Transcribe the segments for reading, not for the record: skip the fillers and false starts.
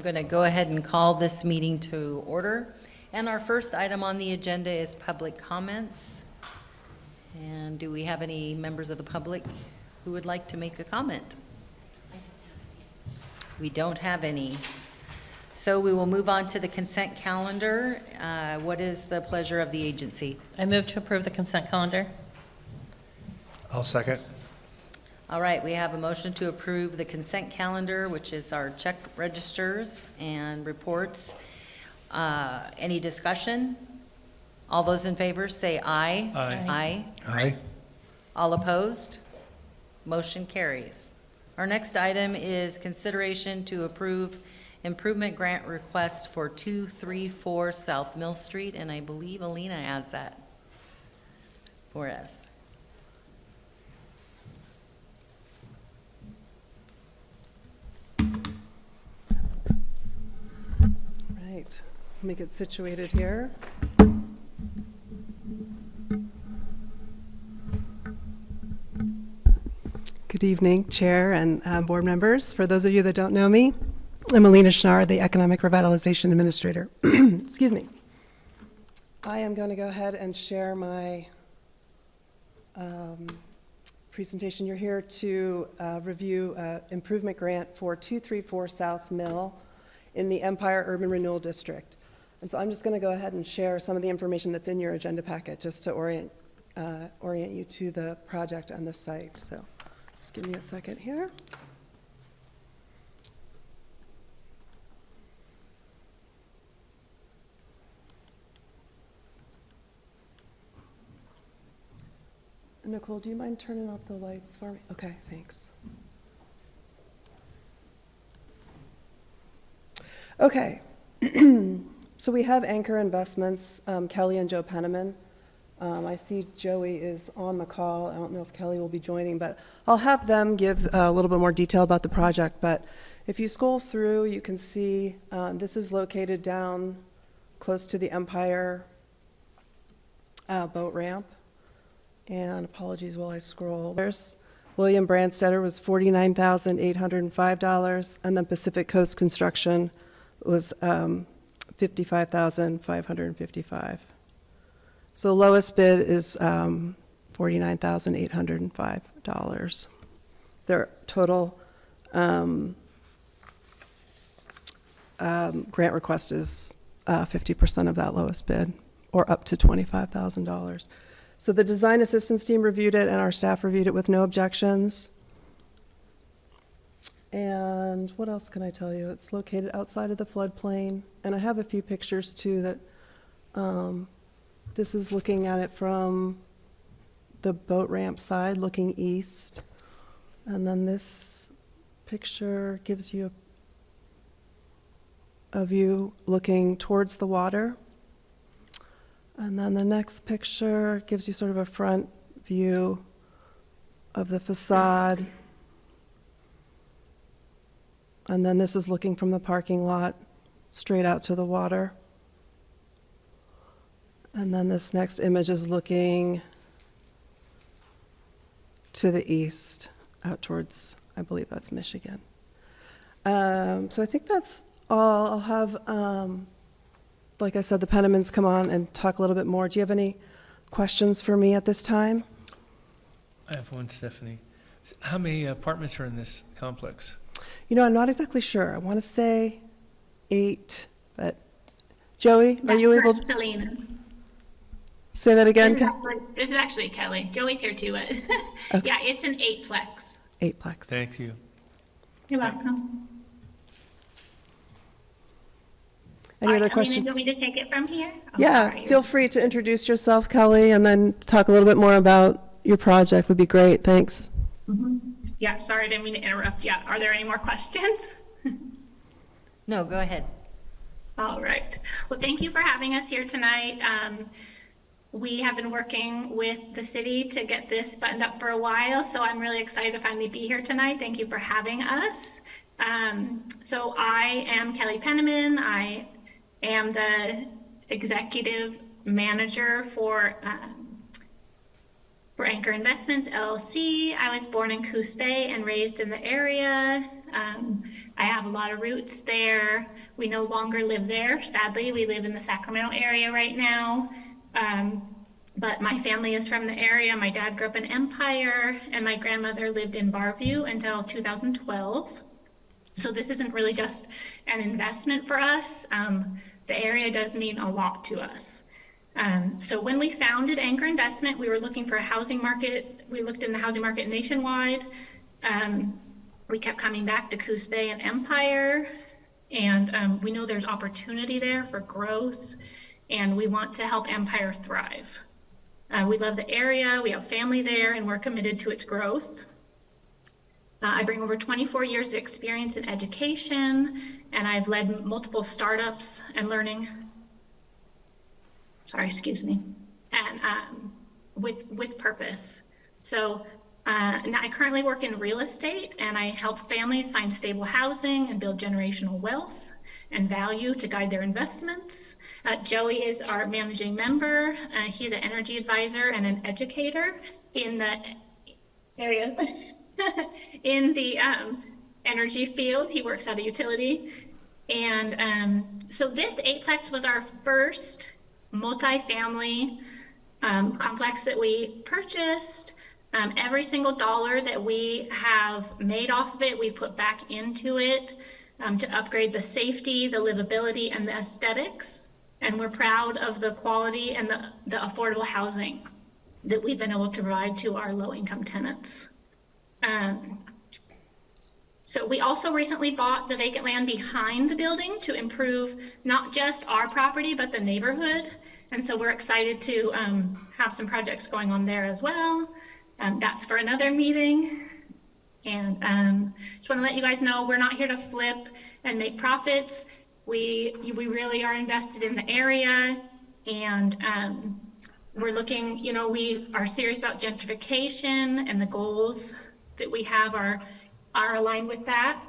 going to go ahead and call this meeting to order. And our first item on the agenda is public comments. And do we have any members of the public who would like to make a comment? We don't have any. So we will move on to the consent calendar. What is the pleasure of the agency? I move to approve the consent calendar. I'll second. All right, we have a motion to approve the consent calendar, which is our check registers and reports. Any discussion? All those in favor say aye. Aye. Aye. All opposed? Motion carries. Our next item is consideration to approve improvement grant request for 234 South Mill Street, and I believe Alina has that for us. Right, let me get situated here. Good evening, Chair and board members. For those of you that don't know me, I'm Alina Schnarr, the Economic Revitalization Administrator. Excuse me. I am going to go ahead and share my presentation. You're here to review improvement grant for 234 South Mill in the Empire Urban Renewal District. And so I'm just going to go ahead and share some of the information that's in your agenda packet just to orient you to the project and the site. So just give me a second here. Nicole, do you mind turning off the lights for me? Okay, thanks. Okay, so we have Anchor Investments, Kelly and Joe Penniman. I see Joey is on the call. I don't know if Kelly will be joining, but I'll have them give a little bit more detail about the project. But if you scroll through, you can see this is located down close to the Empire boat ramp. And apologies while I scroll. There's William Brandstetter was $49,805, and then Pacific Coast Construction was $55,555. So the lowest bid is $49,805. Their total grant request is 50% of that lowest bid, or up to $25,000. So the design assistance team reviewed it, and our staff reviewed it with no objections. And what else can I tell you? It's located outside of the floodplain, and I have a few pictures too that this is looking at it from the boat ramp side, looking east. And then this picture gives you a view looking towards the water. And then the next picture gives you sort of a front view of the facade. And then this is looking from the parking lot straight out to the water. And then this next image is looking to the east, out towards, I believe that's Michigan. So I think that's all. I'll have, like I said, the Pennemans come on and talk a little bit more. Do you have any questions for me at this time? I have one, Stephanie. How many apartments are in this complex? You know, I'm not exactly sure. I want to say 8, but Joey, are you able to say that again? This is actually Kelly. Joey's here too. Okay. Yeah, it's an 8-plex. 8-plex. Thank you. You're welcome. Any other questions? Alina, do you want me to take it from here? Yeah, feel free to introduce yourself, Kelly, and then talk a little bit more about your project would be great. Thanks. Mm-hmm. Yeah, sorry, I didn't mean to interrupt. Yeah, are there any more questions? No, go ahead. All right. Well, thank you for having us here tonight. We have been working with the city to get this buttoned up for a while, so I'm really excited to finally be here tonight. Thank you for having us. So I am Kelly Penniman. I am the executive manager for We're Anchor Investments LLC. I was born in Coos Bay and raised in the area. I have a lot of roots there. We no longer live there. Sadly, we live in the Sacramento area right now. But my family is from the area. My dad grew up in Empire, and my grandmother lived in Barview until 2012. So this isn't really just an investment for us. The area does mean a lot to us. So when we founded Anchor Investment, we were looking for a housing market. We looked in the housing market nationwide. We kept coming back to Coos Bay and Empire, and we know there's opportunity there for growth, and we want to help Empire thrive. We love the area, we have family there, and we're committed to its growth. I bring over 24 years of experience in education, and I've led multiple startups and learning. Sorry, excuse me. And with purpose. So now I currently work in real estate, and I help families find stable housing and build generational wealth and value to guide their investments. Joey is our managing member. He's an energy advisor and an educator in the area, in the energy field. He works at a utility. And so this eightplex was our first multifamily complex that we purchased. Every single dollar that we have made off of it, we've put back into it to upgrade the safety, the livability, and the aesthetics. And we're proud of the quality and the affordable housing that we've been able to provide to our low-income tenants. So we also recently bought the vacant land behind the building to improve not just our property, but the neighborhood. And so we're excited to have some projects going on there as well. That's for another meeting. And just want to let you guys know, we're not here to flip and make profits. We really are invested in the area, and we're looking, you know, we are serious about gentrification, and the goals that we have are aligned with that.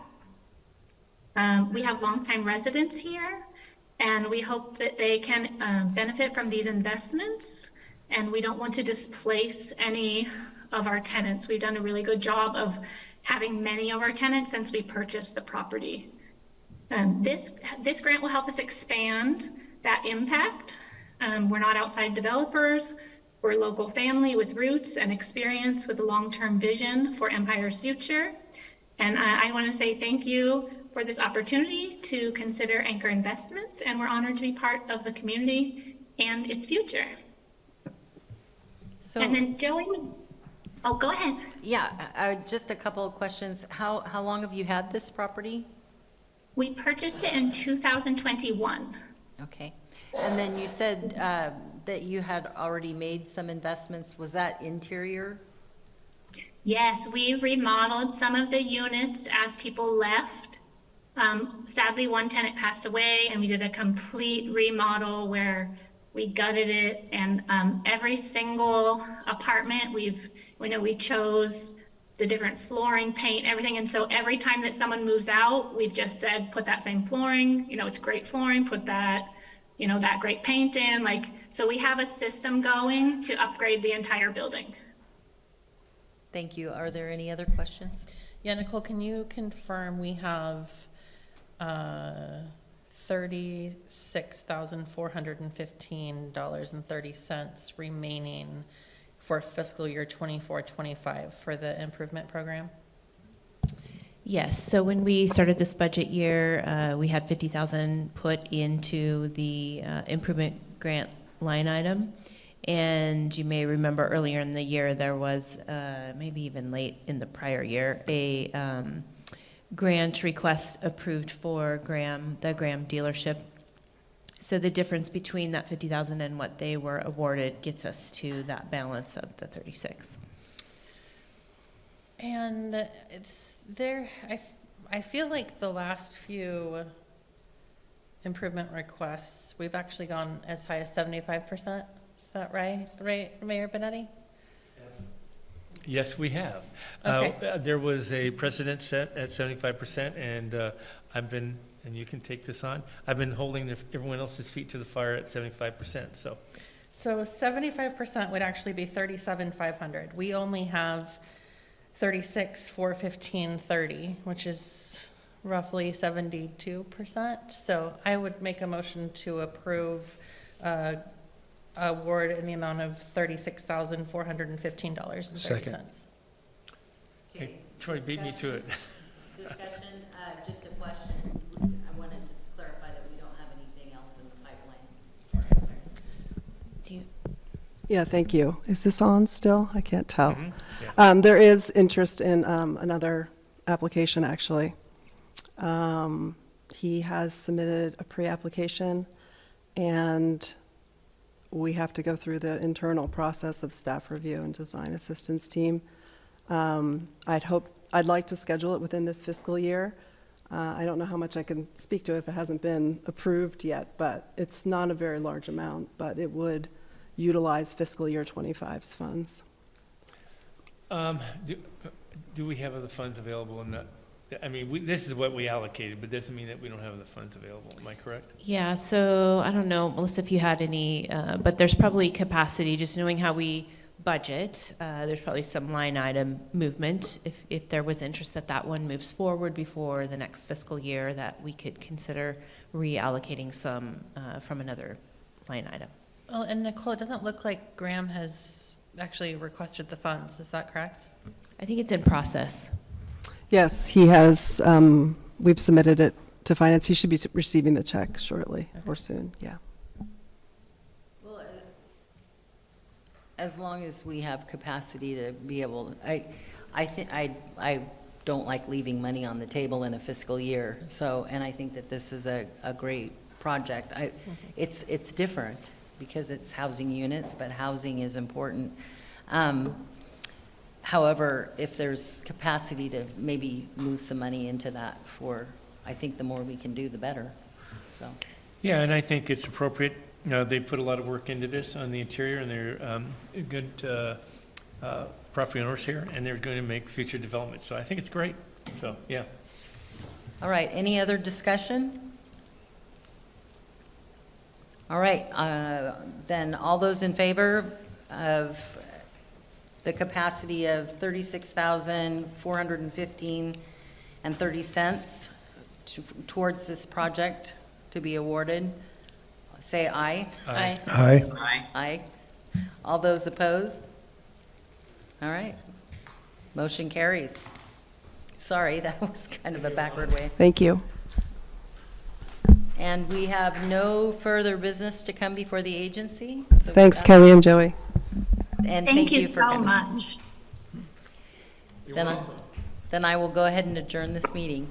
We have longtime residents here, and we hope that they can benefit from these investments, and we don't want to displace any of our tenants. We've done a really good job of having many of our tenants since we purchased the property. This grant will help us expand that impact. We're not outside developers. We're a local family with roots and experience with a long-term vision for Empire's future. And I want to say thank you for this opportunity to consider Anchor Investments, and we're honored to be part of the community and its future. So, And then Joey, oh, go ahead. yeah, just a couple of questions. How long have you had this property? We purchased it in 2021. Okay. And then you said that you had already made some investments. Was that interior? Yes, we remodeled some of the units as people left. Sadly, one tenant passed away, and we did a complete remodel where we gutted it, and every single apartment we chose the different flooring, paint, everything. And so every time that someone moves out, we've just said, put that same flooring, it's great flooring, put that, that great paint in, so we have a system going to upgrade the entire building. Thank you. Are there any other questions? Yeah, Nicole, can you confirm we have $36,415.30 remaining for fiscal year 24-25 for the improvement program? Yes, so when we started this budget year, we had 50,000 put into the improvement grant line item. And you may remember earlier in the year, there was, maybe even late in the prior year, a grant request approved for the Graham dealership. So the difference between that 50,000 and what they were awarded gets us to that balance of the 36. And it's there, I feel like the last few improvement requests, we've actually gone as high as 75%. Is that right? Right, Mayor Benetti? Yes, we have. Okay. There was a precedent set at 75%, and and you can take this on, I've been holding everyone else's feet to the fire at 75%. So So 75% would actually be 37,500. We only have 36,415.30, which is roughly 72%. So I would make a motion to approve award in the amount of $36,415.30. Second. Hey, Troy beat me to it. Discussion, just a question. I want to just clarify that we don't have anything else in the pipeline. Do you, Yeah, thank you. Is this on still? I can't tell. Mhm, yeah. There is interest in another application, actually. He has submitted a pre-application, and we have to go through the internal process of staff review and design assistance team. I'd like to schedule it within this fiscal year. I don't know how much I can speak to if it hasn't been approved yet, but it's not a very large amount, but it would utilize fiscal year 25's funds. Do we have other funds available in that? I mean, this is what we allocated, but doesn't mean that we don't have the funds available. Am I correct? yeah, so I don't know, Melissa, if you had any, but there's probably capacity, just knowing how we budget, there's probably some line item movement. If there was interest that one moves forward before the next fiscal year, that we could consider reallocating some from another line item. Oh, and Nicole, it doesn't look like Graham has actually requested the funds. Is that correct? I think it's in process. Yes, he has, we've submitted it to finance. He should be receiving the check shortly or soon, yeah. Well, as long as we have capacity to be able, I think, I don't like leaving money on the table in a fiscal year, so, and I think that this is a great project. It's different because it's housing units, but housing is important. However, if there's capacity to maybe move some money into that I think the more we can do, the better, so. Yeah, and I think it's appropriate. They put a lot of work into this on the interior, and they're good property owners here, and they're going to make future development. So I think it's great. So, yeah. All right, any other discussion? All right, then all those in favor of the capacity of $36,415.30 towards this project to be awarded, say aye. Aye. Aye. Aye. All those opposed? All right, motion carries. Sorry, that was kind of a backward way. Thank you. And we have no further business to come before the agency. So Thanks, with that- Kelly and Joey. And Thank you for so coming. much. Then I will go ahead and adjourn this meeting.